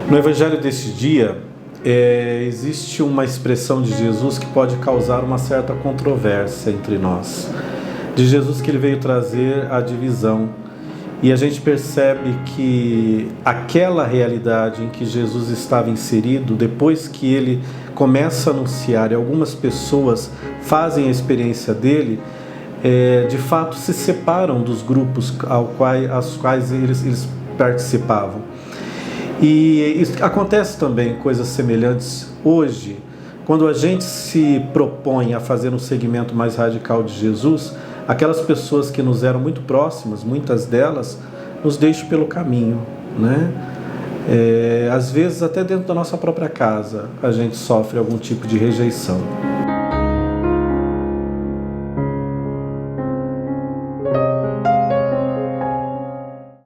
No Evangelho deste dia, existe uma expressão de Jesus que pode causar uma certa controvérsia entre nós. De Jesus que ele veio trazer a divisão. E a gente percebe que aquela realidade em que Jesus estava inserido, depois que ele começa a anunciar e algumas pessoas fazem a experiência dele, de fato se separam dos grupos aos quais eles participavam. E acontece também coisas semelhantes hoje, quando a gente se propõe a fazer um segmento mais radical de Jesus, aquelas pessoas que nos eram muito próximas, muitas delas, nos deixam pelo caminho, né? Às vezes até dentro da nossa própria casa a gente sofre algum tipo de rejeição.